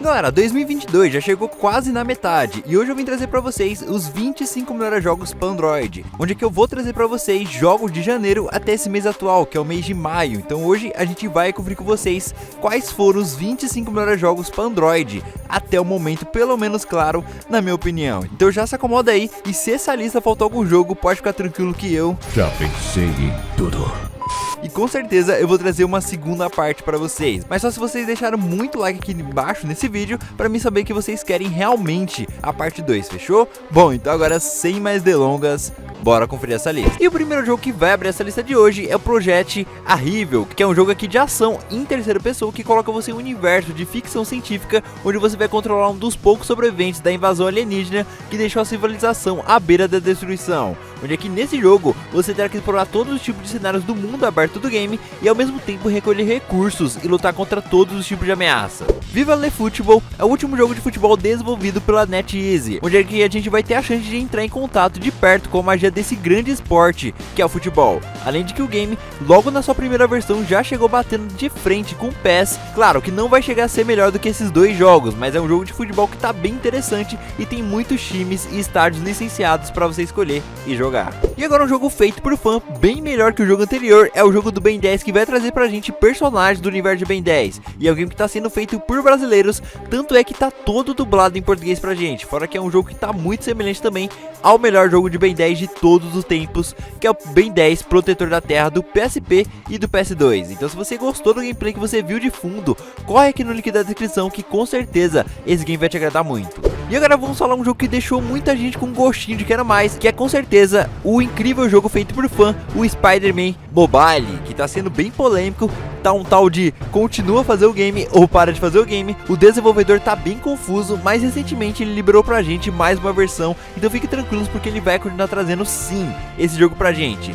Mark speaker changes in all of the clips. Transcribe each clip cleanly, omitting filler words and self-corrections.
Speaker 1: Galera, 2022 já chegou quase na metade e hoje eu vim trazer pra vocês os 25 melhores jogos para Android, onde é que eu vou trazer pra vocês jogos de janeiro até esse mês atual, que é o mês de maio. Então hoje a gente vai conferir com vocês quais foram os 25 melhores jogos para Android até o momento, pelo menos claro, na minha opinião. Então já se acomoda aí e se essa lista faltou algum jogo, pode ficar tranquilo que eu
Speaker 2: já pensei em tudo.
Speaker 1: E com certeza eu vou trazer uma segunda parte para vocês. Mas só se vocês deixaram muito like aqui embaixo nesse vídeo para mim saber que vocês querem realmente a parte 2, fechou? Bom, então agora sem mais delongas, bora conferir essa lista. E o primeiro jogo que vai abrir essa lista de hoje é o Project Arrival, que é um jogo aqui de ação em terceira pessoa que coloca você em um universo de ficção científica, onde você vai controlar um dos poucos sobreviventes da invasão alienígena que deixou a civilização à beira da destruição. Onde aqui nesse jogo você terá que explorar todos os tipos de cenários do mundo aberto do game e ao mesmo tempo recolher recursos e lutar contra todos os tipos de ameaça. Viva Le Football é o último jogo de futebol desenvolvido pela NetEase, onde aqui a gente vai ter a chance de entrar em contato de perto com a magia desse grande esporte que é o futebol. Além de que o game, logo na sua primeira versão, já chegou batendo de frente com o PES. Claro que não vai chegar a ser melhor do que esses dois jogos, mas é um jogo de futebol que tá bem interessante e tem muitos times e estádios licenciados para você escolher e jogar. E agora um jogo feito por fã, bem melhor que o jogo anterior, é o jogo do Ben 10, que vai trazer pra gente personagens do universo de Ben 10. E é um game que tá sendo feito por brasileiros, tanto é que tá todo dublado em português pra gente. Fora que é um jogo que tá muito semelhante também ao melhor jogo de Ben 10 de todos os tempos, que é o Ben 10 Protetor da Terra do PSP e do PS2. Então se você gostou do gameplay que você viu de fundo, corre aqui no link da descrição que com certeza esse game vai te agradar muito. E agora vamos falar um jogo que deixou muita gente com um gostinho de quero mais, que é com certeza o incrível jogo feito por fã, o Spider-Man Mobile, que tá sendo bem polêmico. Tá um tal de continua a fazer o game ou para de fazer o game. O desenvolvedor tá bem confuso, mas recentemente ele liberou pra gente mais uma versão, então fiquem tranquilos porque ele vai continuar trazendo sim esse jogo pra gente.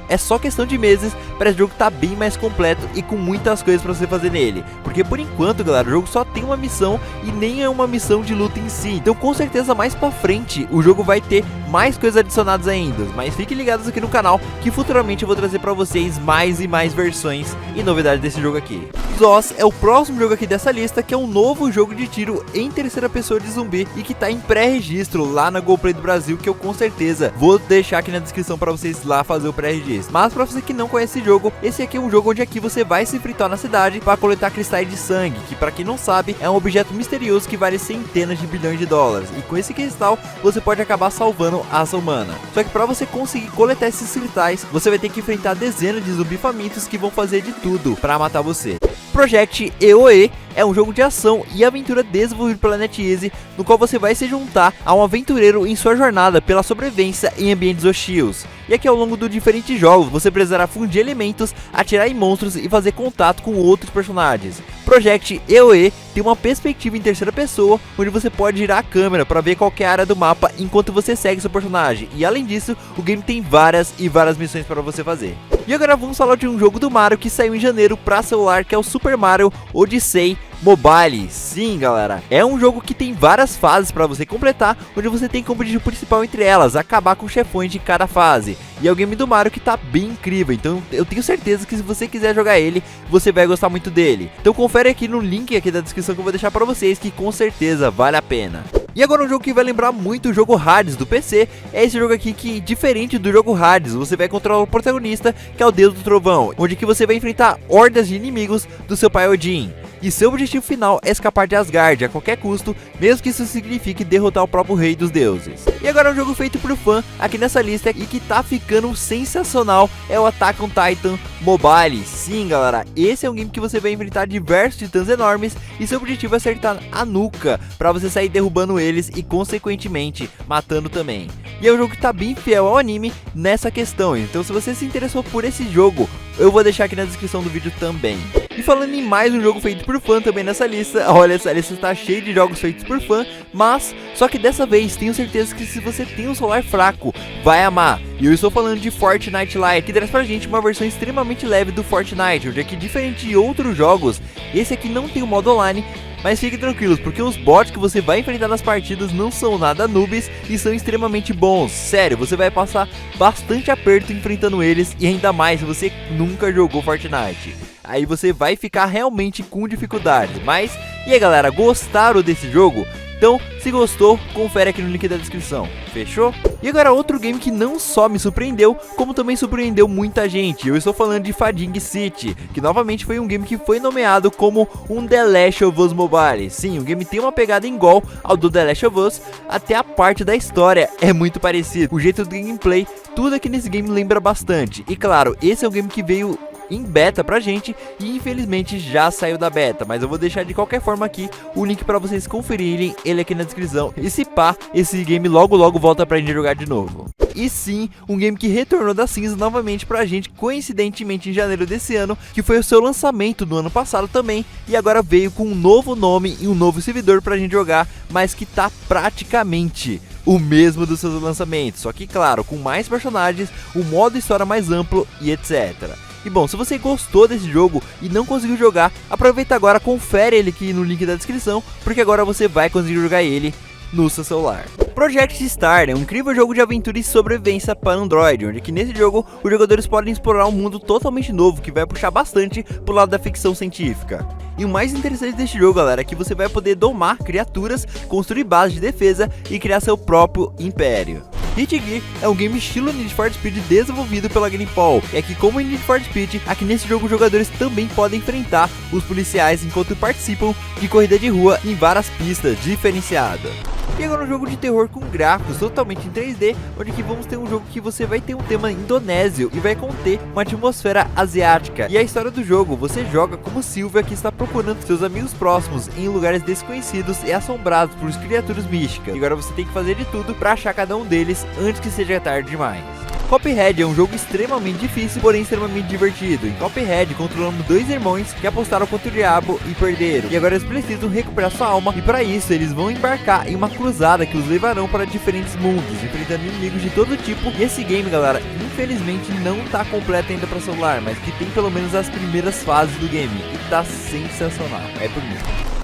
Speaker 1: É só questão de meses para esse jogo tá bem mais completo e com muitas coisas pra você fazer nele. Porque por enquanto, galera, o jogo só tem uma missão e nem é uma missão de luta em si. Então com certeza mais pra frente o jogo vai ter mais coisas adicionadas ainda. Mas fiquem ligados aqui no canal que futuramente eu vou trazer pra vocês mais e mais versões e novidades desse jogo aqui. Zoss é o próximo jogo aqui dessa lista, que é um novo jogo de tiro em terceira pessoa de zumbi e que tá em pré-registro lá na GoPlay do Brasil, que eu com certeza vou deixar aqui na descrição para vocês lá fazer o pré-registro. Mas para você que não conhece esse jogo, esse aqui é um jogo onde aqui você vai se fritar na cidade para coletar cristais de sangue, que para quem não sabe é um objeto misterioso que vale centenas de bilhões de dólares, e com esse cristal você pode acabar salvando a raça humana. Só que para você conseguir coletar esses cristais, você vai ter que enfrentar dezenas de zumbi famintos que vão fazer de tudo para matar você. Project EOE é um jogo de ação e aventura desenvolvido pela NetEase, no qual você vai se juntar a um aventureiro em sua jornada pela sobrevivência em ambientes hostis. E aqui ao longo dos diferentes jogos você precisará fundir elementos, atirar em monstros e fazer contato com outros personagens. Project EOE tem uma perspectiva em terceira pessoa, onde você pode girar a câmera para ver qualquer área do mapa enquanto você segue seu personagem. E além disso, o game tem várias missões para você fazer. E agora vamos falar de um jogo do Mario que saiu em janeiro para celular, que é o Super Mario Odyssey Mobile. Sim, galera, é um jogo que tem várias fases para você completar, onde você tem como objetivo principal entre elas acabar com chefões de cada fase. E é o game do Mario que tá bem incrível, então eu tenho certeza que se você quiser jogar ele, você vai gostar muito dele. Então confere aqui no link aqui da descrição que eu vou deixar para vocês, que com certeza vale a pena. E agora um jogo que vai lembrar muito o jogo Hades do PC, é esse jogo aqui que, diferente do jogo Hades, você vai controlar o protagonista, que é o Deus do Trovão, onde que você vai enfrentar hordas de inimigos do seu pai Odin. E seu objetivo final é escapar de Asgard a qualquer custo, mesmo que isso signifique derrotar o próprio rei dos deuses. E agora um jogo feito por fã aqui nessa lista e que tá ficando sensacional, é o Attack on Titan Mobile. Sim, galera, esse é um game que você vai enfrentar diversos titãs enormes e seu objetivo é acertar a nuca para você sair derrubando eles e consequentemente matando também. E é um jogo que tá bem fiel ao anime nessa questão, então se você se interessou por esse jogo, eu vou deixar aqui na descrição do vídeo também. E falando em mais um jogo feito por fã também nessa lista, olha, essa lista está cheia de jogos feitos por fã, mas só que dessa vez tenho certeza que se você tem um celular fraco, vai amar. E eu estou falando de Fortnite Lite, que traz pra gente uma versão extremamente leve do Fortnite, onde aqui, diferente de outros jogos, esse aqui não tem o modo online. Mas fiquem tranquilos, porque os bots que você vai enfrentar nas partidas não são nada noobs e são extremamente bons. Sério, você vai passar bastante aperto enfrentando eles, e ainda mais se você nunca jogou Fortnite. aí você vai ficar realmente com dificuldades. Mas, e aí galera, gostaram desse jogo? Então, se gostou, confere aqui no link da descrição, fechou? E agora outro game que não só me surpreendeu, como também surpreendeu muita gente. Eu estou falando de Fading City, que novamente foi um game que foi nomeado como um The Last of Us Mobile. Sim, o game tem uma pegada igual ao do The Last of Us, até a parte da história é muito parecido. O jeito do gameplay, tudo aqui nesse game lembra bastante. E claro, esse é um game que veio em beta pra gente e infelizmente já saiu da beta, mas eu vou deixar de qualquer forma aqui o link pra vocês conferirem ele aqui na descrição. E se pá, esse game logo volta pra gente jogar de novo. E sim, um game que retornou das cinzas novamente pra gente, coincidentemente em janeiro desse ano, que foi o seu lançamento no ano passado também, e agora veio com um novo nome e um novo servidor pra gente jogar, mas que tá praticamente o mesmo dos seus lançamentos, só que claro, com mais personagens, um modo história mais amplo e etc. E bom, se você gostou desse jogo e não conseguiu jogar, aproveita agora, confere ele aqui no link da descrição, porque agora você vai conseguir jogar ele no seu celular. Project Star é um incrível jogo de aventura e sobrevivência para Android, onde que nesse jogo os jogadores podem explorar um mundo totalmente novo que vai puxar bastante pro lado da ficção científica. E o mais interessante deste jogo, galera, é que você vai poder domar criaturas, construir bases de defesa e criar seu próprio império. Hit Gear é um game estilo Need for Speed desenvolvido pela Gamepool. É que como em Need for Speed, aqui nesse jogo os jogadores também podem enfrentar os policiais enquanto participam de corrida de rua em várias pistas diferenciadas. E agora um jogo de terror com gráficos totalmente em 3D, onde que vamos ter um jogo que você vai ter um tema indonésio e vai conter uma atmosfera asiática. E a história do jogo, você joga como Sylvia, que está procurando seus amigos próximos em lugares desconhecidos e assombrados por criaturas místicas. E agora você tem que fazer de tudo para achar cada um deles antes que seja tarde demais. Cuphead é um jogo extremamente difícil, porém extremamente divertido. Em Cuphead, controlamos dois irmãos que apostaram contra o diabo e perderam. E agora eles precisam recuperar sua alma, e para isso eles vão embarcar em uma cruzada que os levarão para diferentes mundos, enfrentando inimigos de todo tipo. E esse game, galera, infelizmente não tá completo ainda para celular, mas que tem pelo menos as primeiras fases do game, e tá sensacional, é por mim.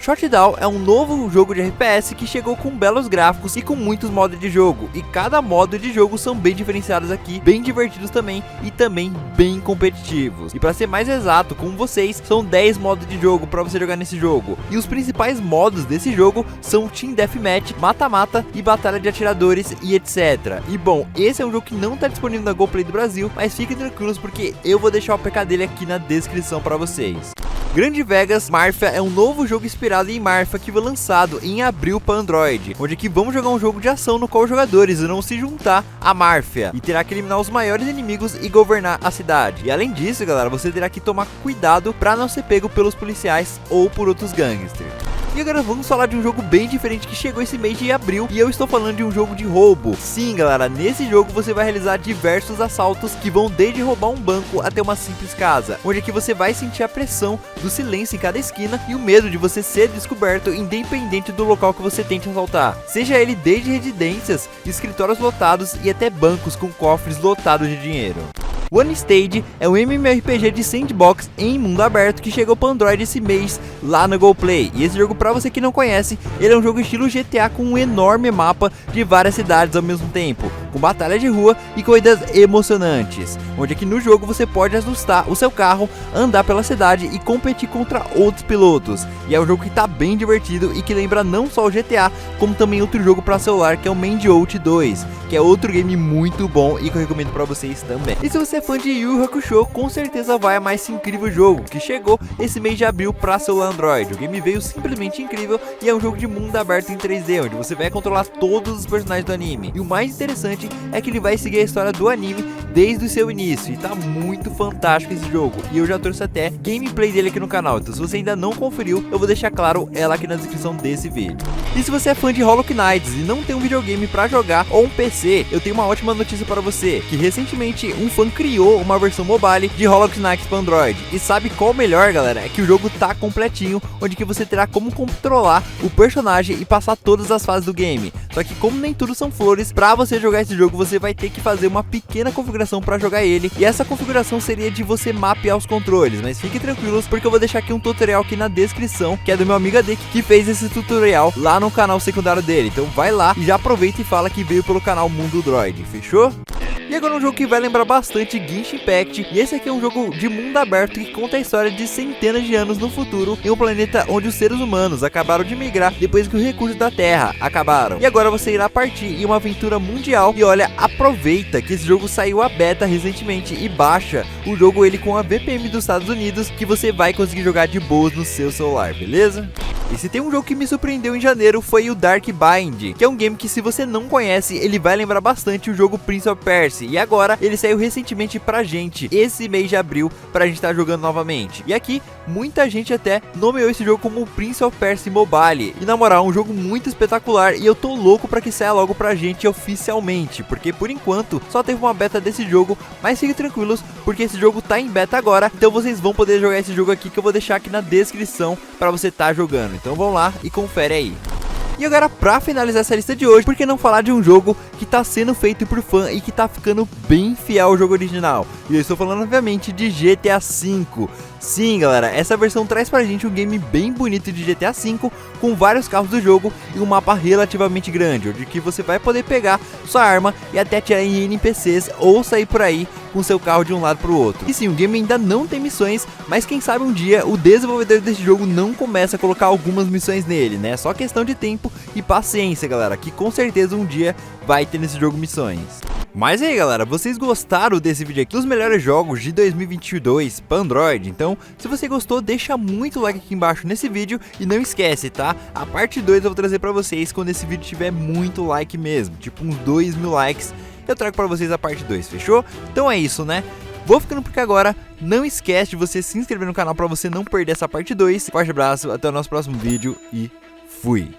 Speaker 1: Shotdown é um novo jogo de FPS que chegou com belos gráficos e com muitos modos de jogo, e cada modo de jogo são bem diferenciados aqui, bem divertidos também e também bem competitivos. E para ser mais exato com vocês, são 10 modos de jogo para você jogar nesse jogo, e os principais modos desse jogo são Team Deathmatch, Mata-Mata e Batalha de Atiradores e etc. E bom, esse é um jogo que não está disponível na GoPlay do Brasil, mas fiquem tranquilos porque eu vou deixar o PK dele aqui na descrição para vocês. Grand Vegas Mafia é um novo jogo inspirado em Mafia que foi lançado em abril para Android, onde aqui vamos jogar um jogo de ação no qual os jogadores irão se juntar à máfia e terá que eliminar os maiores inimigos e governar a cidade. E além disso, galera, você terá que tomar cuidado para não ser pego pelos policiais ou por outros gangsters. E agora vamos falar de um jogo bem diferente que chegou esse mês de abril, e eu estou falando de um jogo de roubo. Sim, galera, nesse jogo você vai realizar diversos assaltos que vão desde roubar um banco até uma simples casa, onde aqui você vai sentir a pressão do silêncio em cada esquina e o medo de você ser descoberto independente do local que você tente assaltar. Seja ele desde residências, escritórios lotados e até bancos com cofres lotados de dinheiro. One Stage é um MMORPG de sandbox em mundo aberto que chegou para Android esse mês lá no GoPlay. E esse jogo, para você que não conhece, ele é um jogo estilo GTA com um enorme mapa de várias cidades ao mesmo tempo, com batalha de rua e corridas emocionantes, onde aqui no jogo você pode ajustar o seu carro, andar pela cidade e competir contra outros pilotos. E é um jogo que tá bem divertido e que lembra não só o GTA, como também outro jogo para celular que é o Manhunt 2, que é outro game muito bom e que eu recomendo para vocês também. E se você é fã de Yu Yu Hakusho, com certeza vai amar esse incrível jogo que chegou esse mês de abril para celular Android. O game veio simplesmente incrível e é um jogo de mundo aberto em 3D, onde você vai controlar todos os personagens do anime. E o mais interessante é que ele vai seguir a história do anime desde o seu início, e tá muito fantástico esse jogo, e eu já trouxe até gameplay dele aqui no canal, então se você ainda não conferiu, eu vou deixar claro ela aqui na descrição desse vídeo. E se você é fã de Hollow Knight e não tem um videogame para jogar ou um PC, eu tenho uma ótima notícia para você, que recentemente um fã criou uma versão mobile de Hollow Knight para Android. E sabe qual o melhor, galera? É que o jogo tá completinho, onde que você terá como controlar o personagem e passar todas as fases do game. Só que como nem tudo são flores, para você jogar esse jogo você vai ter que fazer uma pequena configuração para jogar ele, e essa configuração seria de você mapear os controles, mas fiquem tranquilos porque eu vou deixar aqui um tutorial aqui na descrição, que é do meu amigo AD, que fez esse tutorial lá no canal secundário dele. Então vai lá e já aproveita e fala que veio pelo canal Mundo Droid, fechou? E agora um jogo que vai lembrar bastante Genshin Impact, e esse aqui é um jogo de mundo aberto que conta a história de centenas de anos no futuro, em um planeta onde os seres humanos acabaram de migrar depois que os recursos da Terra acabaram. E agora você irá partir em uma aventura mundial, e olha, aproveita que esse jogo saiu a beta recentemente e baixa o jogo ele com a VPN dos Estados Unidos, que você vai conseguir jogar de boas no seu celular, beleza? E se tem um jogo que me surpreendeu em janeiro foi o Dark Bind, que é um game que, se você não conhece, ele vai lembrar bastante o jogo Prince of Persia, e agora ele saiu recentemente pra gente, esse mês de abril, pra gente estar jogando novamente. E aqui, muita gente até nomeou esse jogo como Prince of Persia Mobile, e na moral, é um jogo muito espetacular, e eu tô louco pra que saia logo pra gente oficialmente, porque por enquanto só teve uma beta desse jogo, mas fiquem tranquilos, porque esse jogo tá em beta agora, então vocês vão poder jogar esse jogo aqui, que eu vou deixar aqui na descrição pra você estar jogando. Então vamos lá e confere aí. E agora, pra finalizar essa lista de hoje, por que não falar de um jogo que tá sendo feito por fã e que tá ficando bem fiel ao jogo original? E eu estou falando, obviamente, de GTA V. Sim, galera, essa versão traz pra gente um game bem bonito de GTA V, com vários carros do jogo e um mapa relativamente grande, onde que você vai poder pegar sua arma e até atirar em NPCs ou sair por aí com seu carro de um lado pro outro. E sim, o game ainda não tem missões, mas quem sabe um dia o desenvolvedor desse jogo não começa a colocar algumas missões nele, né? Só questão de tempo e paciência, galera, que com certeza um dia vai ter nesse jogo missões. Mas aí, galera, vocês gostaram desse vídeo aqui dos melhores jogos de 2022 para Android? Então, se você gostou, deixa muito like aqui embaixo nesse vídeo e não esquece, tá? A parte 2 eu vou trazer para vocês quando esse vídeo tiver muito like mesmo, tipo uns 2.000 likes, eu trago para vocês a parte 2, fechou? Então é isso, né? Vou ficando por aqui agora, não esquece de você se inscrever no canal para você não perder essa parte 2. Forte abraço, até o nosso próximo vídeo e fui!